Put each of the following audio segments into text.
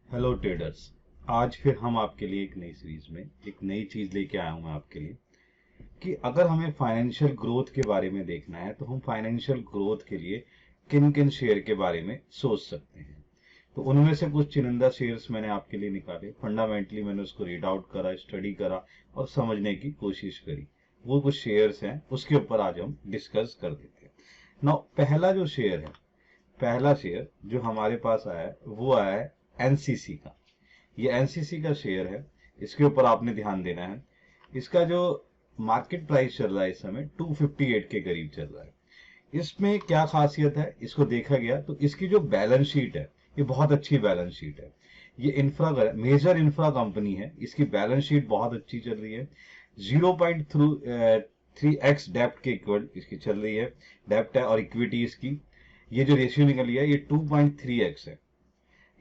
Hello traders. आज फिर हम आपके लिए एक नई सीरीज में एक नई चीज लेके आया हूं मैं आपके लिए कि अगर हमें फाइनेंशियल ग्रोथ के बारे में देखना है तो हम फाइनेंशियल ग्रोथ के लिए किन किन शेयर के बारे में सोच सकते हैं। तो उनमें से कुछ चुनिंदा शेयर्स मैंने आपके लिए निकाले, फंडामेंटली मैंने उसको रीड आउट करा, स्टडी करा और समझने की कोशिश करी। वो कुछ शेयर्स हैं, उसके ऊपर आज हम डिस्कस कर देते हैं। नाउ पहला शेयर जो हमारे पास आया है वो आया है एनसीसी का। ये एनसीसी का शेयर है, इसके ऊपर आपने ध्यान देना है। इसका जो मार्केट प्राइस चल रहा है इस समय 258 के करीब चल रहा है। इसमें क्या खासियत है, इसको देखा गया तो इसकी जो बैलेंस शीट है ये बहुत अच्छी बैलेंस शीट है। ये मेजर इंफ्रा कंपनी है, इसकी बैलेंस शीट बहुत अच्छी चल रही है। 0.3x डेप्ट के इक्वल इसकी चल रही है, डेप्ट है, और इक्विटी इसकी ये जो रेशियो निकली है ये 2.3x है,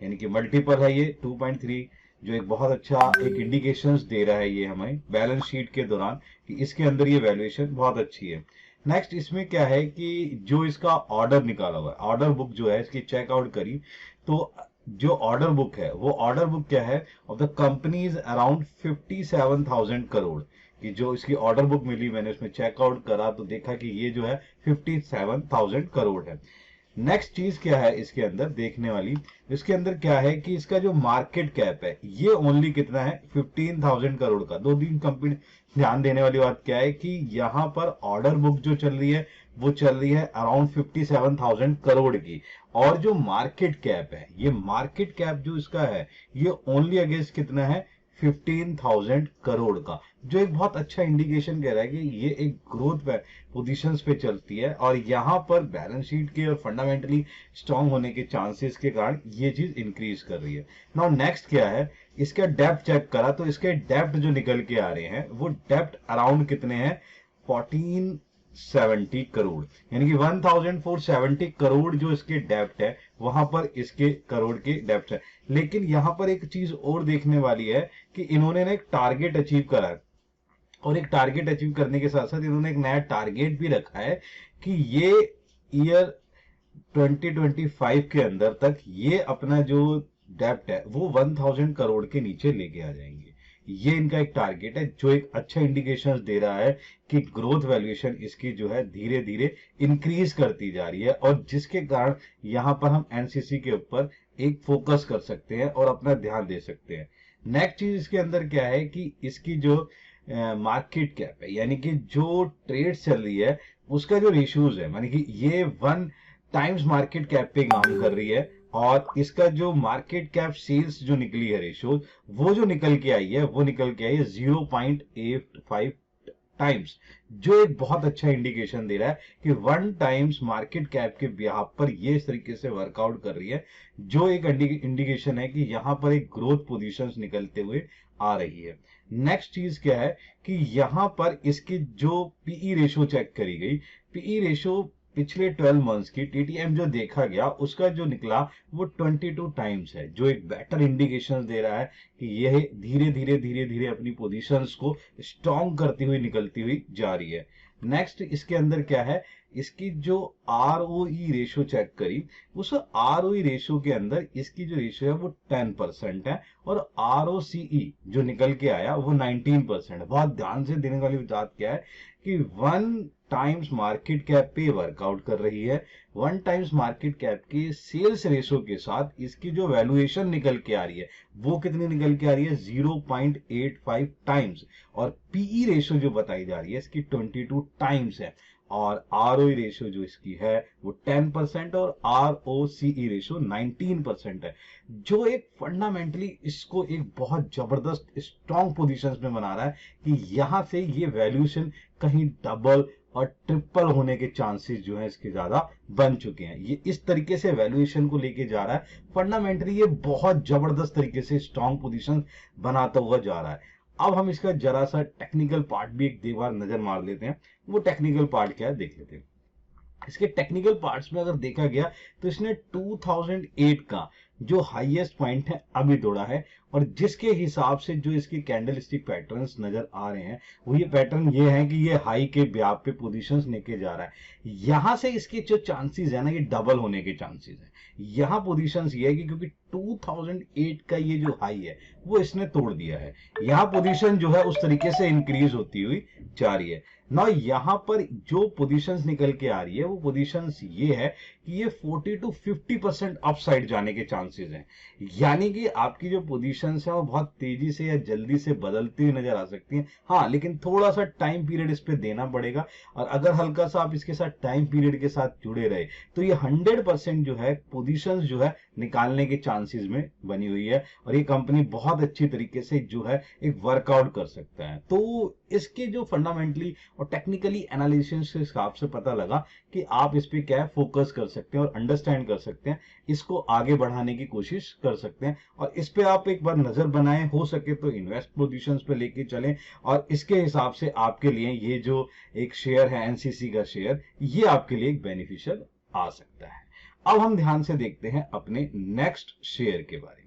यानी कि मल्टीपल है ये 2.3, जो एक बहुत अच्छा एक इंडिकेशंस दे रहा है ये हमें बैलेंस शीट के दौरान कि इसके अंदर ये वैल्यूएशन बहुत अच्छी है। नेक्स्ट इसमें क्या है कि जो इसका ऑर्डर निकाला हुआ है, ऑर्डर बुक जो है इसकी चेकआउट करी तो जो ऑर्डर बुक है वो ऑर्डर बुक क्या है of the company is around 57,000 crore कि जो इसकी ऑर्डर बुक मिली, मैंने उसमें चेकआउट करा तो देखा कि ये जो है 57,000 करोड़ है। नेक्स्ट चीज क्या है इसके अंदर देखने वाली, इसके अंदर क्या है कि इसका जो मार्केट कैप है ये ओनली कितना है 15,000 करोड़ का। दो तीन कंपनी ध्यान देने वाली बात क्या है कि यहाँ पर ऑर्डर बुक जो चल रही है वो चल रही है अराउंड 57,000 करोड़ की, और जो मार्केट कैप है ये मार्केट कैप जो इसका है ये ओनली अगेंस्ट कितना है 15,000 करोड़ का, जो एक बहुत अच्छा इंडिकेशन कह रहा है कि ये एक ग्रोथ पोजीशंस पे चलती है और यहाँ पर बैलेंस शीट के और फंडामेंटली स्ट्रांग होने के चांसेस के कारण ये चीज इंक्रीज कर रही है। नाउ नेक्स्ट क्या है, इसका डेप्थ चेक करा तो इसके डेप्थ जो निकल के आ रहे हैं वो डेप्थ अराउंड कितने हैं 1470 करोड़, यानी कि 1470 करोड़ जो इसके डेप्थ है वहां पर इसके करोड़ के डेप्थ है। लेकिन यहां पर एक चीज और देखने वाली है कि इन्होंने एक टारगेट अचीव करा है, और एक टारगेट अचीव करने के साथ साथ इन्होंने एक नया टारगेट भी रखा है कि ये ईयर 2025 के अंदर तक ये अपना जो डेप्ट है वो 1000 करोड़ के नीचे लेके आ जाएंगे। ये इनका एक टारगेट है जो एक अच्छा इंडिकेशन दे रहा है कि ग्रोथ वैल्यूएशन इसकी जो है धीरे धीरे इंक्रीज करती जा रही है, और जिसके कारण यहां पर हम एनसीसी के ऊपर एक फोकस कर सकते हैं और अपना ध्यान दे सकते हैं। नेक्स्ट चीज इसके अंदर क्या है कि इसकी जो मार्केट कैप है, यानी कि जो ट्रेड चल रही है उसका जो रेशियोज है, यानी कि ये 1 टाइम्स मार्केट कैप पे काम कर रही है, और इसका जो मार्केट कैप सेल्स जो निकली है रेशियो वो जो निकल के आई है वो निकल के आई है 0.85 टाइम्स, जो एक बहुत अच्छा इंडिकेशन दे रहा है कि 1 टाइम्स मार्केट कैप के बिहाफ पर ये इस तरीके से वर्कआउट कर रही है, जो एक इंडिकेशन है कि यहां पर एक ग्रोथ पोजीशंस निकलते हुए आ रही है। नेक्स्ट चीज क्या है कि यहां पर इसकी जो पीई रेशो चेक करी गई, पीई रेशो पिछले 12 मंथ्स की टीटीएम जो देखा गया उसका जो निकला वो 22 टाइम्स है, जो एक बेटर इंडिकेशन दे रहा है कि यह धीरे धीरे अपनी पोजीशंस को स्ट्रॉन्ग करती हुई निकलती हुई जा रही है। नेक्स्ट इसके अंदर क्या है, इसकी जो आरओई रेशो चेक करी, उस आरओई रेशो के अंदर इसकी जो रेशो है वो 10% है, और आरओसीई जो निकल के आया वो 19% है। बहुत ध्यान से देने वाली बात क्या है कि 1 टाइम्स मार्केट कैप पे वर्कआउट कर रही है। 1 टाइम्स मार्केट कैप के सेल्स रेशो के साथ इसकी जो वैल्यूएशन निकल के आ रही है वो कितनी निकल के आ रही है 0.85 टाइम्स, और पीई रेशो जो बताई जा रही है इसकी 22 टाइम्स है, और आरओई रेशियो जो इसकी है वो 10% और आरओसीई रेशियो 19% है, जो एक फंडामेंटली इसको एक बहुत जबरदस्त स्ट्रॉन्ग पोजीशंस में बना रहा है कि यहां से ये वैल्यूएशन कहीं डबल और ट्रिपल होने के चांसेस जो है इसके ज्यादा बन चुके हैं। ये इस तरीके से वैल्यूएशन को लेके जा रहा है, फंडामेंटली ये बहुत जबरदस्त तरीके से स्ट्रॉन्ग पोजीशन बनाता हुआ जा रहा है। अब हम इसका जरा सा टेक्निकल पार्ट भी एक बार नजर मार लेते हैं। वो टेक्निकल पार्ट क्या है देख लेते हैं। इसके टेक्निकल पार्ट्स में अगर देखा गया तो इसने 2008 का जो हाईएस्ट पॉइंट है अभी तोड़ा है, और जिसके हिसाब से जो इसकी कैंडलस्टिक पैटर्न्स नजर आ रहे हैं वो ये पैटर्न ये है कि ये हाई के ब्याप पे पोजीशंस लेके जा रहा है। यहां से इसके जो चांसेस है ना, ये डबल होने के चांसेस है। यहां पोजीशंस ये है कि क्योंकि 2008 का ये जो हाई है वो इसने तोड़ दिया है, यहां पोजीशन जो है उस तरीके से इंक्रीज होती हुई जा रही है ना। यहां पर जो पोजीशंस निकल के आ रही है वो पोजीशंस ये है कि ये 40 to 50% अपसाइड जाने के चांसेस हैं। यानी कि आपकी जो पोजीशंस है वो बहुत तेजी से या जल्दी से बदलती हुई नजर आ सकती हैं। हाँ, लेकिन थोड़ा सा टाइम पीरियड इस पे देना पड़ेगा, और अगर हल्का सा आप इसके साथ टाइम पीरियड के साथ जुड़े रहे तो ये 100% जो है पोजीशंस जो है निकालने के चांसेस में बनी हुई है, और ये कंपनी बहुत अच्छी तरीके से जो है एक वर्कआउट कर सकता है। तो इसके जो फंडामेंटली और टेक्निकली एनालिसिस के हिसाब से पता लगा कि आप इस पे क्या है फोकस कर सकते हैं और अंडरस्टैंड कर सकते हैं, इसको आगे बढ़ाने की कोशिश कर सकते हैं, और इस पे आप एक बार नजर बनाएं, हो सके तो इन्वेस्ट पोजीशंस पे लेके चलें, और इसके हिसाब से आपके लिए ये जो एक शेयर है एनसीसी का शेयर, ये आपके लिए एक बेनिफिशियल आ सकता है। अब हम ध्यान से देखते हैं अपने नेक्स्ट शेयर के बारे में।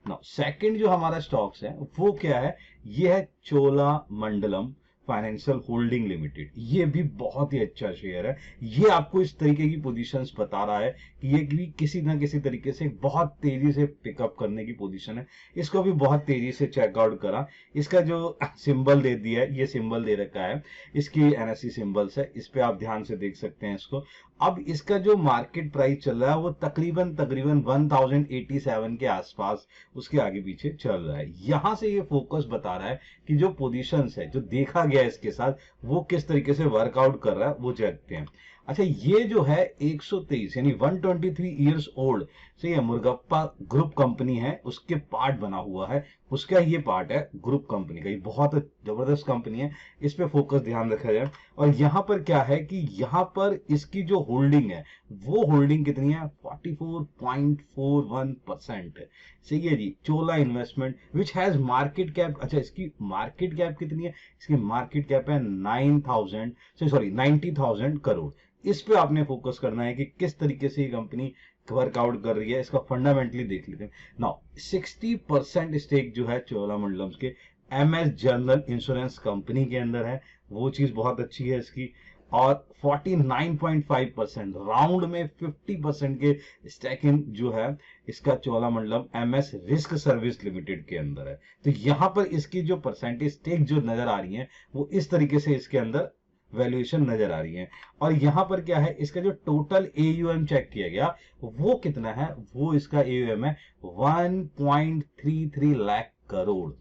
नाउ सेकंड जो हमारा स्टॉक्स है वो क्या है, ये है चोलामंडलम फाइनेंशियल होल्डिंग लिमिटेड। ये भी बहुत ही अच्छा शेयर है। ये आपको इस तरीके की पोजीशंस बता रहा है कि ये भी किसी ना किसी तरीके से बहुत तेजी से पिकअप करने की पोजीशन है। इसको भी बहुत तेजी से चेकआउट करा। इसका जो सिंबल दे दिया है, ये सिंबल दे रखा है, इसकी एनएससी सिंबल्स है, इस पे आप ध्यान से देख सकते हैं इसको। अब इसका जो मार्केट प्राइस चल रहा है वो तकरीबन 1087 के आसपास, उसके आगे पीछे चल रहा है। यहां से ये फोकस बता रहा है कि जो पोजीशंस है जो देखा गया है इसके साथ वो किस तरीके से वर्कआउट कर रहा है, वो देखते हैं। अच्छा, ये जो है 123 यानी 123 ईयर्स ओल्ड से ये मुर्गप्पा ग्रुप कंपनी है, उसके पार्ट बना हुआ है, उसका ये पार्ट है ग्रुप कंपनी का। ये बहुत जबरदस्त कंपनी है, इस पे फोकस ध्यान रखा जाए। और यहाँ पर क्या है कि यहाँ पर इसकी जो होल्डिंग है वो होल्डिंग कितनी है, 44.41% है। सही है जी। Chola investment which has market cap, अच्छा इसकी मार्केट कैप कितनी है, इसकी मार्केट कैप है 90,000 करोड़। इस पे आपने फोकस करना है कि किस तरीके से ये कंपनी वर्कआउट कर रही है, इसका फंडामेंटली देख लेते हैं। नाउ 60% स्टेक जो है चोलामंडलम के एमएस जनरल इंश्योरेंस कंपनी के अंदर है, वो चीज बहुत अच्छी है इसकी। और 49.5% राउंड में 50% के स्टेकिंग जो है इसका Cholamandalam MS risk service limited के अंदर है। तो यहां पर इसकी जो परसेंटेज स्टेक जो नजर आ रही है वो इस तरीके से इसके अंदर वैल्यूएशन नजर आ रही है। और यहां पर क्या है, इसका जो टोटल एयूएम चेक किया गया वो कितना है, वो इसका एयूएम है 1.33 लाख करोड़,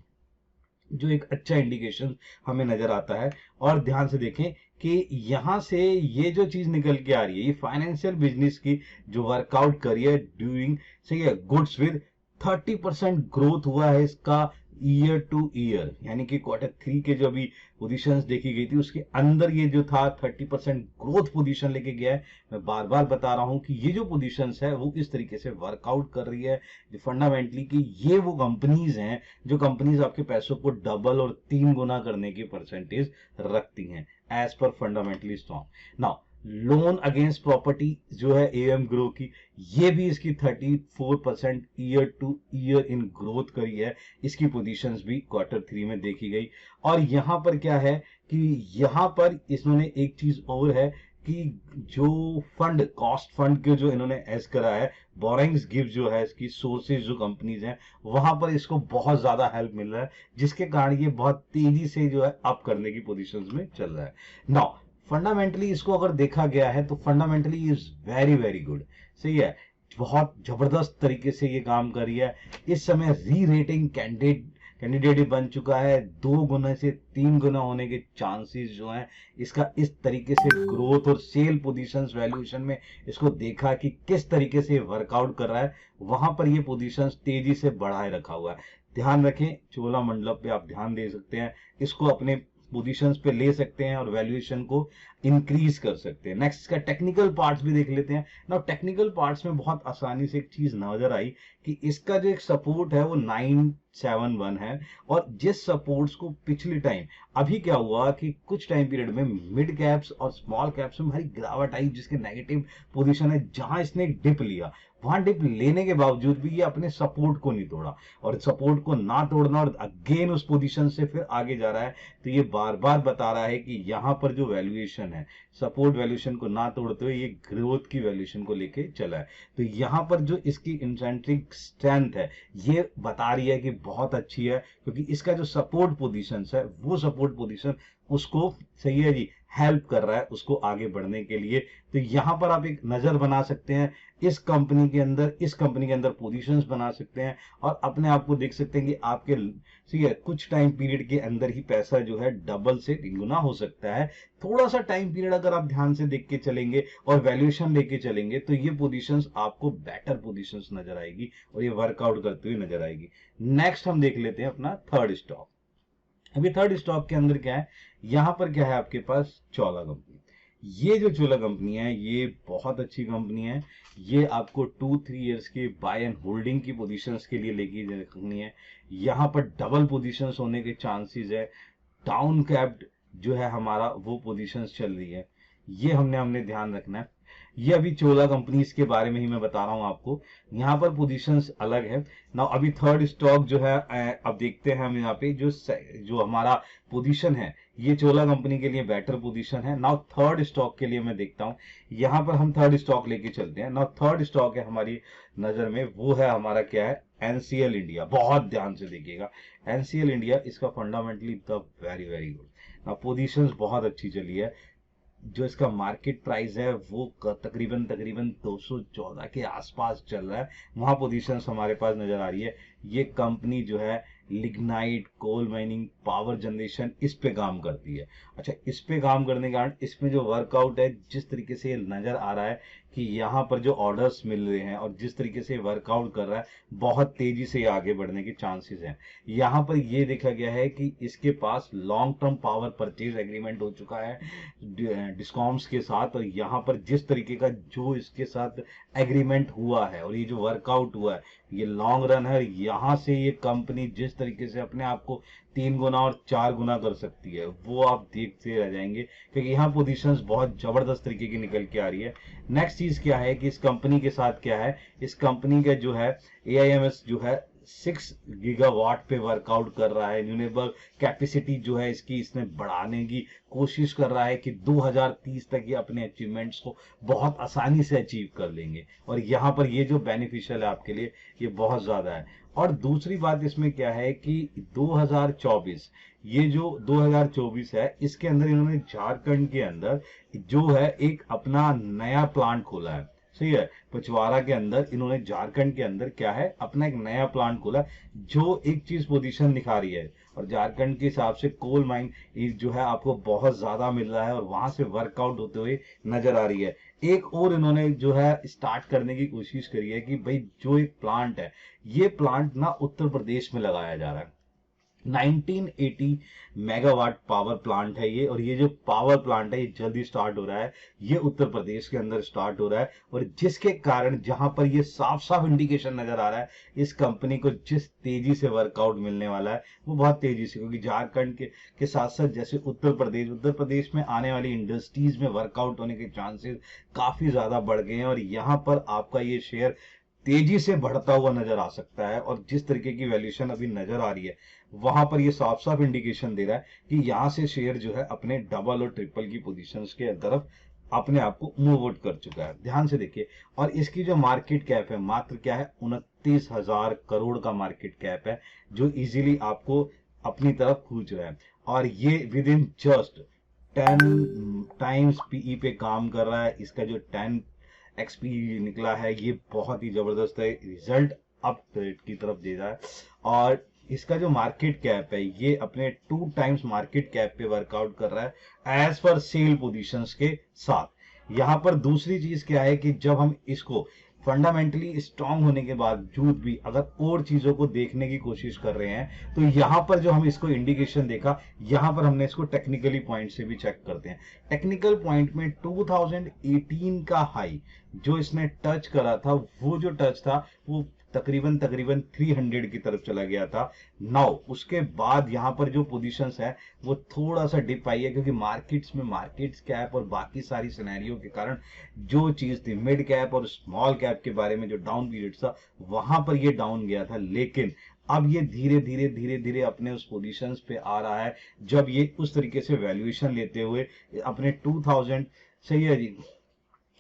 जो एक अच्छा इंडिकेशन हमें नजर आता है। और ध्यान से देखें कि यहां से ये जो चीज निकल के आ रही है, ये फाइनेंशियल बिजनेस की जो वर्कआउट करी है ड्यूरिंग, सही है, गुड्स विद 30% ग्रोथ हुआ है इसका ईयर टू ईयर, यानी कि Q3 के जो अभी पोजीशंस देखी गई थी उसके अंदर ये जो था 30% ग्रोथ पोजीशन लेके गया है। मैं बार बार बता रहा हूं कि ये जो पोजीशंस है वो किस तरीके से वर्कआउट कर रही है फंडामेंटली, कि ये वो कंपनीज हैं जो कंपनीज आपके पैसों को डबल और 3 गुना करने की परसेंटेज रखती हैं एज पर fundamentally strong. Now loan against property जो है एएम ग्रो की, ये भी इसकी 34% year to year in growth करी है, इसकी पोजीशंस भी Q3 में देखी गई। और यहां पर क्या है कि यहां पर इन्होंने एक चीज और है कि जो फंड कॉस्ट फंड के जो इन्होंने एज करा है, बोरिंग्स गिफ्ट जो है इसकी सोर्सेज जो कंपनीज हैं वहां पर इसको बहुत ज्यादा हेल्प मिल रहा है, जिसके कारण ये बहुत तेजी से जो है अप करने की पोजीशंस में चल रहा है। नाउ फंडामेंटली इसको अगर देखा गया है तो fundamentally is very very good, सही है, बहुत जबरदस्त तरीके से ये काम कर रही है। इस समय री रेटिंग कैंडिडेट बन चुका है, 2 गुना से 3 गुना होने के चांसेस जो हैं इसका। इस तरीके से ग्रोथ और सेल पोजीशंस वैल्यूएशन में इसको देखा कि किस तरीके से वर्कआउट कर रहा है, वहां पर ये पोजीशंस तेजी से बढ़ाए रखा हुआ है। ध्यान रखें, चोलामंडलम पे आप ध्यान दे सकते हैं, इसको अपने पोजीशंस पे ले सकते हैं और वैल्यूएशन को इंक्रीज कर सकते हैं। नेक्स्ट इसका टेक्निकल पार्ट्स भी देख लेते हैं ना। टेक्निकल पार्ट्स में बहुत आसानी से एक चीज नजर आई कि इसका जो एक सपोर्ट है वो 971 है, और जिस सपोर्ट्स को पिछले टाइम, अभी क्या हुआ कि कुछ टाइम पीरियड में मिड कैप्स और स्मॉल कैप्स में भारी गिरावट आई, जिसके नेगेटिव पोजीशन है, जहां इसने एक डिप लिया, वहां डिप लेने के बावजूद भी ये अपने सपोर्ट को नहीं तोड़ा, और सपोर्ट को ना तोड़ना और अगेन उस पोजीशन से फिर आगे जा रहा है। तो ये बार बार बता रहा है कि यहां पर जो वैल्यूएशन है, सपोर्ट वैल्यूएशन को ना तोड़ते हुए ये ग्रोथ की वैल्यूएशन को लेके चला है। तो यहां पर जो इसकी इंट्रिंसिक स्ट्रेंथ है ये बता रही है कि बहुत अच्छी है, क्योंकि इसका जो सपोर्ट पोजीशन है वो सपोर्ट पोजीशन उसको, सही है जी, हेल्प कर रहा है उसको आगे बढ़ने के लिए। तो यहां पर आप एक नजर बना सकते हैं इस कंपनी के अंदर, इस कंपनी के अंदर पोजीशंस बना सकते हैं, और अपने आप को देख सकते हैं कि आपके, सही है, कुछ टाइम पीरियड के अंदर ही पैसा जो है डबल से 3 गुना हो सकता है। थोड़ा सा टाइम पीरियड अगर आप ध्यान से देख के चलेंगे और वैल्यूएशन लेके चलेंगे तो ये पोजीशंस आपको बेटर पोजीशंस नजर आएगी और ये वर्कआउट करते हुए नजर आएगी। नेक्स्ट हम देख लेते हैं अपना थर्ड स्टॉक। अभी थर्ड स्टॉक के अंदर क्या है, यहां पर क्या है आपके पास, चोला कंपनी। ये जो चोला कंपनी है ये बहुत अच्छी कंपनी है। ये आपको 2-3 इयर्स के बाय एंड होल्डिंग की पोजीशंस के लिए लेके रखनी है। यहाँ पर डबल पोजीशंस होने के चांसेस है। डाउन कैप्ड जो है हमारा वो पोजीशंस चल रही है, ये हमने ध्यान रखना है। ये अभी चोला कंपनीज के बारे में ही मैं बता रहा हूं आपको, यहाँ पर पोजीशंस अलग है ना। अभी थर्ड स्टॉक जो है, अब देखते हैं हम यहाँ पे जो हमारा पोजीशन है, ये चोला कंपनी के लिए बेटर पोजीशन है। नाउ थर्ड स्टॉक के लिए मैं देखता हूं, यहाँ पर हम थर्ड स्टॉक लेके चलते हैं। नाउ थर्ड स्टॉक है हमारी नजर में, वो है हमारा क्या है, एनसीएल इंडिया। बहुत ध्यान से देखिएगा, एनसीएल इंडिया, इसका fundamentally the very very good. ना पोजीशंस बहुत अच्छी चली है। जो इसका मार्केट प्राइस है वो तकरीबन 214 के आसपास चल रहा है, वहां पोजीशंस हमारे पास नजर आ रही है। ये कंपनी जो है lignite, coal mining, power generation, इस पे काम करती है। अच्छा, इस पे काम करने के कारण इसमें जो वर्कआउट है, जिस तरीके से नजर आ रहा है कि यहाँ पर जो ऑर्डर्स मिल रहे हैं और जिस तरीके से वर्कआउट कर रहा है, बहुत तेजी से आगे बढ़ने के चांसेस हैं। यहाँ पर ये देखा गया है कि इसके पास long term power purchase agreement हो चुका है डिस्कॉम्स के साथ, और यहाँ पर जिस तरीके का जो इसके साथ एग्रीमेंट हुआ है और ये जो वर्कआउट हुआ है, ये लॉन्ग रन है। यहाँ से ये कंपनी जिस तरीके से अपने आप को 3 गुना और 4 गुना कर सकती है, वो आप देखते रह जाएंगे, क्योंकि यहाँ पोजीशंस बहुत जबरदस्त तरीके की निकल के आ रही है। नेक्स्ट चीज क्या है कि इस कंपनी के साथ क्या है, इस कंपनी का जो है AIMS जो है 6 गीगावाट पे वर्कआउट कर रहा है। रिन्यूएबल कैपेसिटी जो है इसकी, इसने बढ़ाने की कोशिश कर रहा है कि 2030 तक ये अपने अचीवमेंट्स को बहुत आसानी से अचीव कर लेंगे, और यहाँ पर ये जो बेनिफिशियल है आपके लिए, ये बहुत ज्यादा है। और दूसरी बात इसमें क्या है कि 2024, ये जो 2024 है, इसके अंदर इन्होंने झारखंड के अंदर जो है एक अपना नया प्लांट खोला है। सही है, पचवाड़ा के अंदर इन्होंने झारखंड के अंदर क्या है, अपना एक नया प्लांट खोला, जो एक चीज पोजीशन दिखा रही है। और झारखंड के हिसाब से कोल माइन जो है आपको बहुत ज्यादा मिल रहा है, और वहां से वर्कआउट होते हुए नजर आ रही है। एक और इन्होंने जो है स्टार्ट करने की कोशिश करी है कि भाई जो एक प्लांट है, ये प्लांट ना उत्तर प्रदेश में लगाया जा रहा है। 1980 मेगावाट पावर प्लांट है ये, और ये जो पावर प्लांट है ये जल्दी स्टार्ट हो रहा है, ये उत्तर प्रदेश के अंदर स्टार्ट हो रहा है। और जिसके कारण जहां पर ये साफ साफ इंडिकेशन नजर आ रहा है इस कंपनी को जिस तेजी से वर्कआउट मिलने वाला है, वो बहुत तेजी से, क्योंकि झारखंड के साथ साथ जैसे उत्तर प्रदेश में आने वाली इंडस्ट्रीज में वर्कआउट होने के चांसेस काफी ज्यादा बढ़ गए हैं, और यहाँ पर आपका ये शेयर तेजी से बढ़ता हुआ नजर आ सकता है। और जिस तरीके की वैल्यूएशन अभी नजर आ रही है, वहां पर ये साफ साफ इंडिकेशन दे रहा है कि यहां से शेयर जो है अपने डबल और ट्रिपल की पोजीशंस के तरफ अपने आप को मूव आउट कर चुका है। ध्यान से देखिए, और इसकी जो मार्केट कैप है मात्र क्या है, 29,000 करोड़ का मार्केट कैप है, जो इजीली आपको अपनी तरफ खींच रहा है। और ये within just 10 times PE पे काम कर रहा है। इसका जो 10 XP निकला है, ये बहुत ही जबरदस्त है, रिजल्ट अप की तरफ दे रहा है। और इसका जो मार्केट कैप है, ये अपने 2 टाइम्स मार्केट कैप पे वर्कआउट कर रहा है एज पर सेल पोजीशंस के साथ। यहां पर दूसरी चीज क्या है कि जब हम इसको फंडामेंटली स्ट्रांग होने के बावजूद भी अगर और चीजों को देखने की कोशिश कर रहे हैं, तो यहां पर जो हम इसको इंडिकेशन देखा, यहां पर हमने इसको टेक्निकली पॉइंट से भी चेक करते हैं। टेक्निकल पॉइंट में 2018 का हाई जो इसने टच करा था, वो जो टच था वो तकरीबन 300 की तरफ चला गया था। नाउ उसके बाद यहाँ पर जो पोजीशंस है वो थोड़ा सा डिप आई है, क्योंकि मार्केट्स कैप और बाकी सारी सिनेरियो के कारण जो चीज थी मिड कैप और स्मॉल कैप के बारे में जो डाउन पीरियड था, वहां पर ये डाउन गया था। लेकिन अब ये धीरे धीरे अपने उस पोजीशंस पे आ रहा है, जब ये उस तरीके से वैल्यूएशन लेते हुए अपने 2000, सही है जी,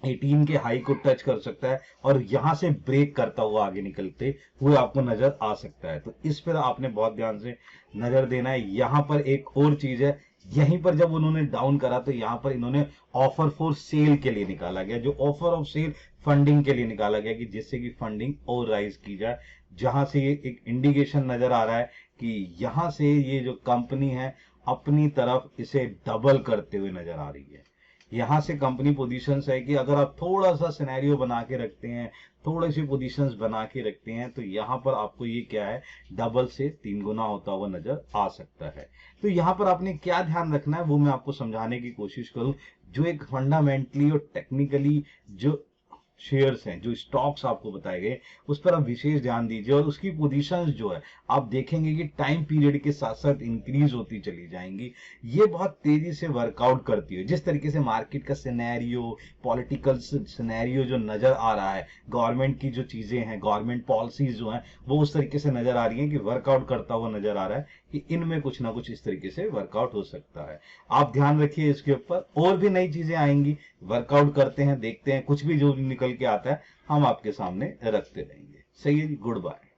18 के हाई को टच कर सकता है और यहां से ब्रेक करता हुआ आगे निकलते हुए आपको नजर आ सकता है। तो इस पर आपने बहुत ध्यान से नजर देना है। यहां पर एक और चीज है, यहीं पर जब उन्होंने डाउन करा तो यहां पर इन्होंने ऑफर फॉर सेल के लिए निकाला गया, जो ऑफर ऑफ सेल फंडिंग के लिए निकाला गया कि जिससे कि फंडिंग और राइज की जाए, जहां से ये एक इंडिकेशन नजर आ रहा है कि यहां से ये जो कंपनी है अपनी तरफ इसे डबल करते हुए नजर आ रही है। यहां से कंपनी पोजीशंस है कि अगर आप थोड़ा सा सिनेरियो बना के रखते हैं, थोड़ी सी पोजीशंस बना के रखते हैं, तो यहां पर आपको ये क्या है, डबल से 3 गुना होता हुआ नजर आ सकता है। तो यहां पर आपने क्या ध्यान रखना है वो मैं आपको समझाने की कोशिश करूं। जो एक फंडामेंटली और टेक्निकली जो शेयर्स हैं, जो स्टॉक्स आपको बताए गए, उस पर आप विशेष ध्यान दीजिए और उसकी पोजीशंस जो है आप देखेंगे कि टाइम पीरियड के साथ साथ इंक्रीज होती चली जाएंगी। ये बहुत तेजी से वर्कआउट करती है। जिस तरीके से मार्केट का सिनेरियो, पॉलिटिकल सिनेरियो जो नजर आ रहा है, गवर्नमेंट की जो चीजें हैं, गवर्नमेंट पॉलिसीज जो हैं, वो उस तरीके से नजर आ रही हैं कि वर्कआउट करता हुआ नजर आ रहा है कि इनमें कुछ ना कुछ इस तरीके से वर्कआउट हो सकता है। आप ध्यान रखिए इसके ऊपर, और भी नई चीजें आएंगी, वर्कआउट करते हैं, देखते हैं, कुछ भी जो निकल के आता है हम आपके सामने रखते रहेंगे। सही है जी, गुड बाय।